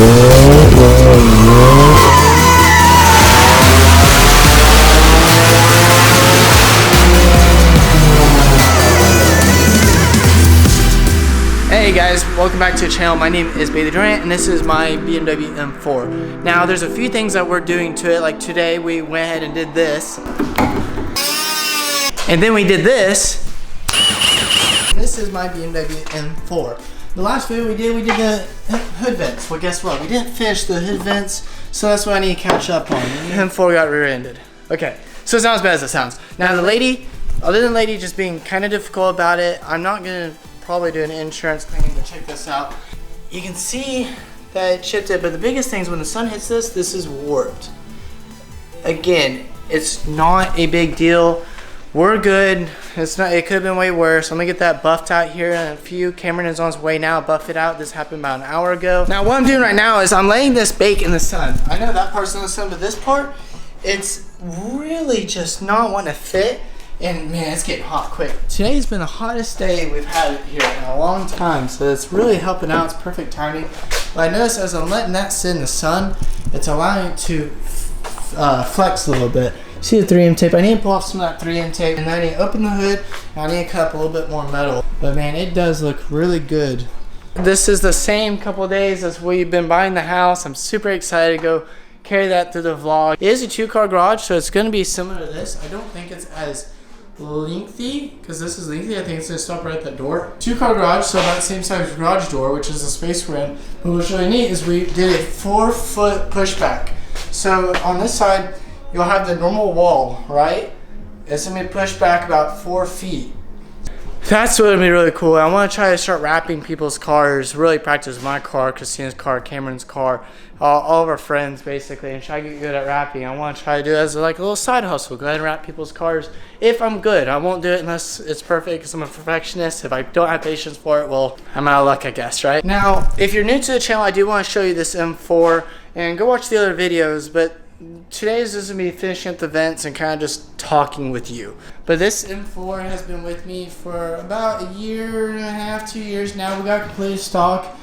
Hey guys, welcome back to the channel. My name is Bailee Durant and this is my BMW M4. Now there's a few things that we're doing to it, like today we went ahead and did this. And then we did this. This is my BMW M4. The last video we did the hood vents. Well, guess what? We didn't finish the hood vents, so that's what I need to catch up on. M4 got rear-ended. Okay, so it's not as bad as it sounds. Now the lady, other than the lady just being kind of difficult about it, I'm not gonna probably do an insurance claim to check this out. You can see that it chipped it, but the biggest thing is when the sun hits this is warped. Again, it's not a big deal. We're good. It's not. It could have been way worse. I'm gonna get that buffed out here in a few. Cameron is on his way now. Buff it out. This happened about an hour ago. Now what I'm doing right now is I'm letting this bake in the sun. I know that part's in the sun, but this part, it's really just not wanting to fit. And man, it's getting hot quick. Today's been the hottest day we've had here in a long time, so it's really helping out. It's perfect timing. But I noticed as I'm letting that sit in the sun, it's allowing it to flex a little bit. See the 3M tape? I need to pull off some of that 3M tape, and then I need to open the hood, and I need to cut up a little bit more metal. But man, it does look really good. This is the same couple days as we've been buying the house. I'm super excited to go carry that through the vlog. It is a 2-car garage, so it's going to be similar to this. I don't think it's as lengthy, because this is lengthy. I think it's going to stop right at that door. 2-car garage, so about the same size garage door, which is the space we're in. But what's really neat is we did a 4-foot pushback. So on this side, you'll have the normal wall, right? It's going to be pushed back about 4 feet. That's what would be really cool. I want to try to start wrapping people's cars, really practice my car, Christina's car, Cameron's car, all of our friends basically, and try to get good at wrapping. I want to try to do it as like a little side hustle. Go ahead and wrap people's cars if I'm good. I won't do it unless it's perfect because I'm a perfectionist. If I don't have patience for it, well, I'm out of luck, I guess, right? Now, if you're new to the channel, I do want to show you this M4 and go watch the other videos, but today is just going to be finishing up the vents and kind of just talking with you. But this M4 has been with me for about a year and a half, 2 years now. We got completed stock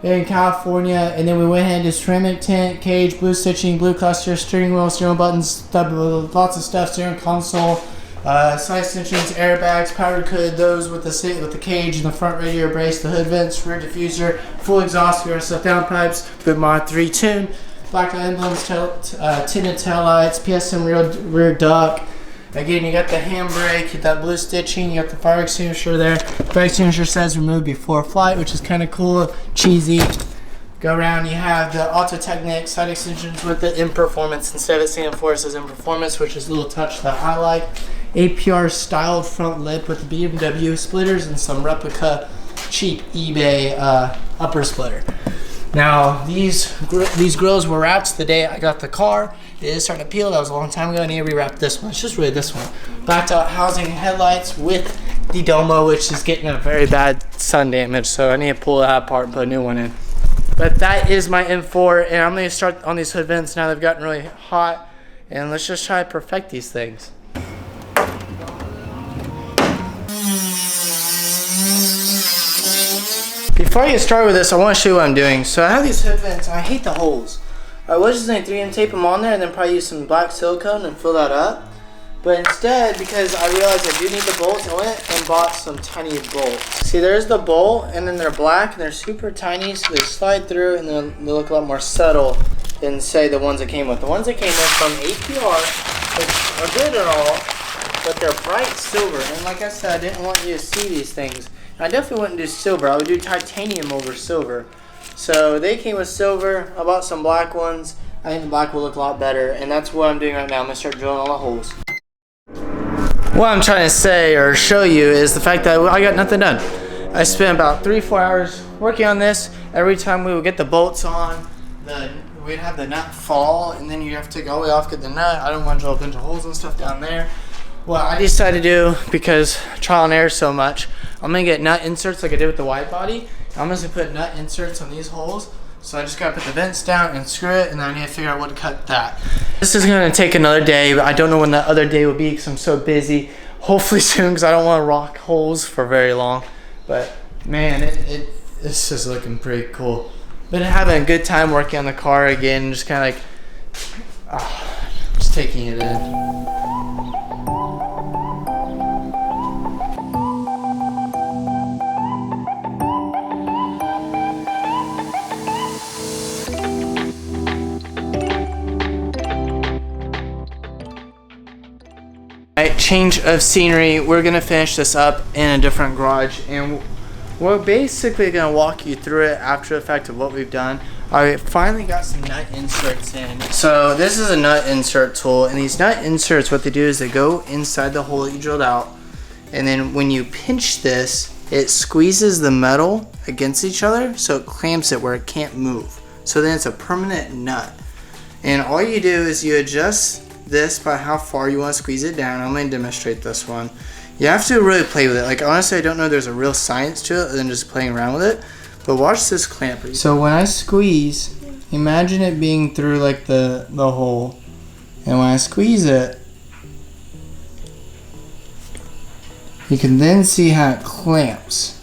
in California, and then we went ahead and did ceramic tint, cage, blue stitching, blue cluster, steering wheel, steering buttons, lots of stuff, steering console, side extensions, airbags, powder coat, those with the cage and the front radiator brace, the hood vents, rear diffuser, full exhaust, we got stuff downpipes, good Mod 3 tune, black emblems, tinted tail lights, PSM rear duct. Again, you got the handbrake, you got that blue stitching, you got the fire extinguisher there. Fire extinguisher says remove before flight, which is kind of cool, cheesy. Go around, you have the AutoTecknic side extensions with the in performance. Instead of it saying M4, it says in performance, which is a little touch that I like. APR styled front lip with the BMW splitters and some replica cheap eBay upper splitter. Now, these grills were wrapped the day I got the car. It is starting to peel. That was a long time ago. I need to re-wrap this one. It's just really this one. Blacked out housing headlights with the Domo, which is getting a very bad sun damage. So I need to pull that apart and put a new one in. But that is my M4, and I'm going to start on these hood vents now. They've gotten really hot, and let's just try to perfect these things. Before I get started with this, I want to show you what I'm doing. So I have these hood vents, and I hate the holes. I was just going to 3M tape them on there and then probably use some black silicone and fill that up. But instead, because I realized I do need the bolts, I went and bought some tiny bolts. See, there's the bolt, and then they're black, and they're super tiny, so they slide through, and then they look a lot more subtle than, say, the ones that came with. The ones that came with from APR, which are good and all, but they're bright silver. And like I said, I didn't want you to see these things. I definitely wouldn't do silver. I would do titanium over silver. So they came with silver. I bought some black ones. I think the black will look a lot better, and that's what I'm doing right now. I'm gonna start drilling all the holes. What I'm trying to say or show you is the fact that I got nothing done. I spent about 3-4 hours working on this. Every time we would get the bolts on, we'd have the nut fall, and then you have to go all the way off, get the nut. I don't want to drill a bunch of holes and stuff down there. What I decided to do, because trial and error so much, I'm gonna get nut inserts like I did with the wide body. I'm just gonna put nut inserts on these holes. So I just gotta put the vents down and screw it, and then I need to figure out what to cut that. This is gonna take another day, but I don't know when that other day will be because I'm so busy. Hopefully soon, because I don't want to rock holes for very long. But man, this is looking pretty cool. been having a good time working on the car again, just kind of like, just taking it in. Alright, change of scenery. We're gonna finish this up in a different garage, and we're basically gonna walk you through it after the fact of what we've done. I finally got some nut inserts in. So this is a nut insert tool, and these nut inserts, what they do is they go inside the hole that you drilled out, and then when you pinch this, it squeezes the metal against each other, so it clamps it where it can't move. So then it's a permanent nut. And all you do is you adjust this by how far you want to squeeze it down. I'm going to demonstrate this one. You have to really play with it. Like, honestly, I don't know there's a real science to it other than just playing around with it. But watch this clamp. So when I squeeze, imagine it being through like the hole. And when I squeeze it, you can then see how it clamps.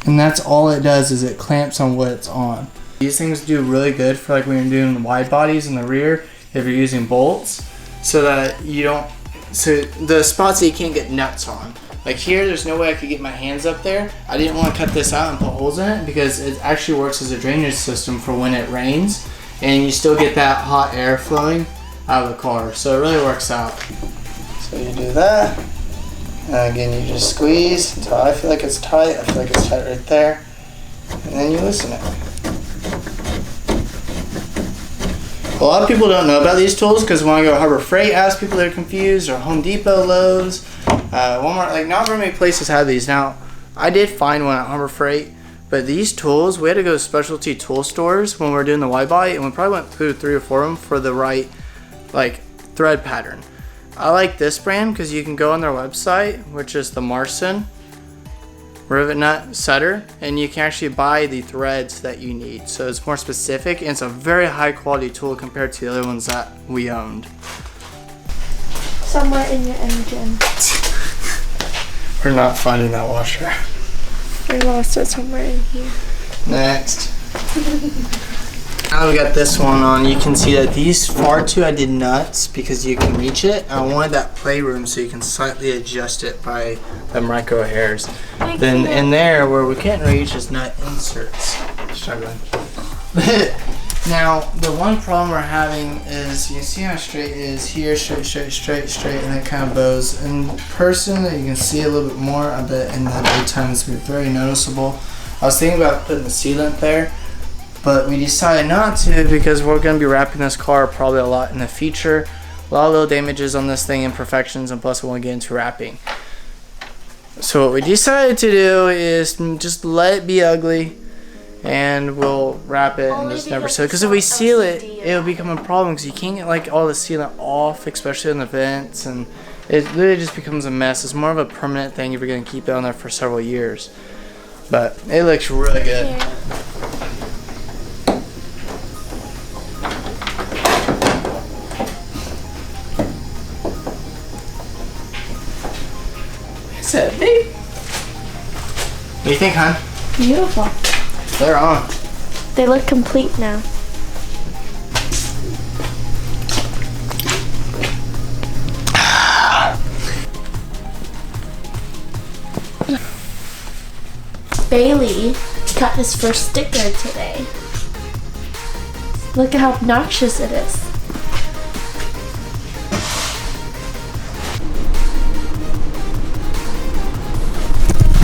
And that's all it does, is it clamps on what it's on. These things do really good for like when you're doing wide bodies in the rear, if you're using bolts, so that you don't, so the spots that you can't get nuts on. Like here, there's no way I could get my hands up there. I didn't want to cut this out and put holes in it because it actually works as a drainage system for when it rains, and you still get that hot air flowing out of the car. So it really works out. So you do that, and again you just squeeze until I feel like it's tight. I feel like it's tight right there, and then you loosen it. A lot of people don't know about these tools because when I go to Harbor Freight, I ask people they're confused, or Home Depot, Lowe's, Walmart. Like, not very many places have these. Now, I did find one at Harbor Freight, but these tools, we had to go to specialty tool stores when we were doing the wide body, and we probably went through 3 or 4 of them for the right, like, thread pattern. I like this brand because you can go on their website, which is the Marson rivet nut setter, and you can actually buy the threads that you need, so it's more specific, and it's a very high quality tool compared to the other ones that we owned. Somewhere in your engine. We're not finding that washer. We lost it somewhere in here. Next. Now we got this one on. You can see that these far two I did nuts because you can reach it. I wanted that playroom so you can slightly adjust it by the micro hairs. Then in there where we can't reach is nut inserts. Struggling. Now the one problem we're having is, you see how straight it is here, straight, and it kind of bows. In person you can see a little bit more. I bet in the daytime it's very noticeable. I was thinking about putting the sealant there, but we decided not to because we're going to be wrapping this car probably a lot in the future. A lot of little damages on this thing, imperfections, and plus we want to get into wrapping. So what we decided to do is just let it be ugly, and we'll wrap it and just never seal it. Because if we seal it, it'll become a problem because you can't get like all the sealant off, especially in the vents, and it literally just becomes a mess. It's more of a permanent thing if you're going to keep it on there for several years. But it looks really good. Yeah. That's it, babe. What do you think, hon? Beautiful. They're on. They look complete now. Bailee got his first sticker today. Look at how obnoxious it is.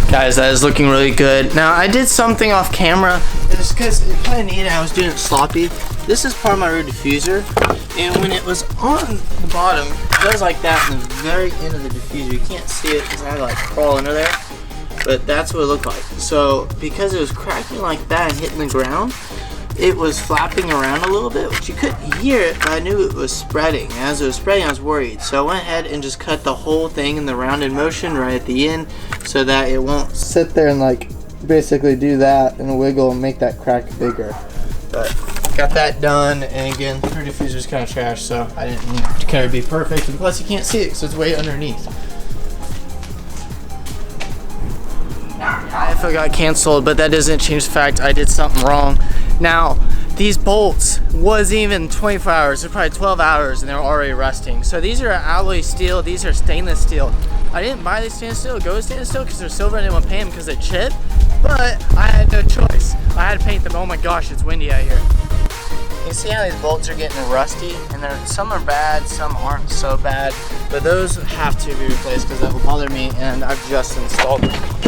Guys, that is looking really good. Now, I did something off camera. It's because it kind of needed. I was doing it sloppy. This is part of my rear diffuser, and when it was on the bottom, it was like that in the very end of the diffuser. You can't see it because I had to like crawl under there, but that's what it looked like. So, because it was cracking like that and hitting the ground, it was flapping around a little bit, which you couldn't hear it, but I knew it was spreading. And as it was spreading, I was worried. So I went ahead and just cut the whole thing in the rounded motion right at the end so that it won't sit there and like basically do that and wiggle and make that crack bigger. But got that done, and again, the rear diffuser is kind of trash, so I didn't care to be perfect. And plus, you can't see it because it's way underneath. I got canceled, but that doesn't change the fact I did something wrong. Now, these bolts was even 24 hours, they're probably 12 hours, and they're already rusting. So these are alloy steel, these are stainless steel. I didn't buy these stainless steel, go with stainless steel because they're silver. I didn't want to paint them because they chip, but I had no choice. I had to paint them. Oh my gosh, it's windy out here. You see how these bolts are getting rusty, and some are bad, some aren't so bad, but those have to be replaced because that will bother me, and I've just installed them.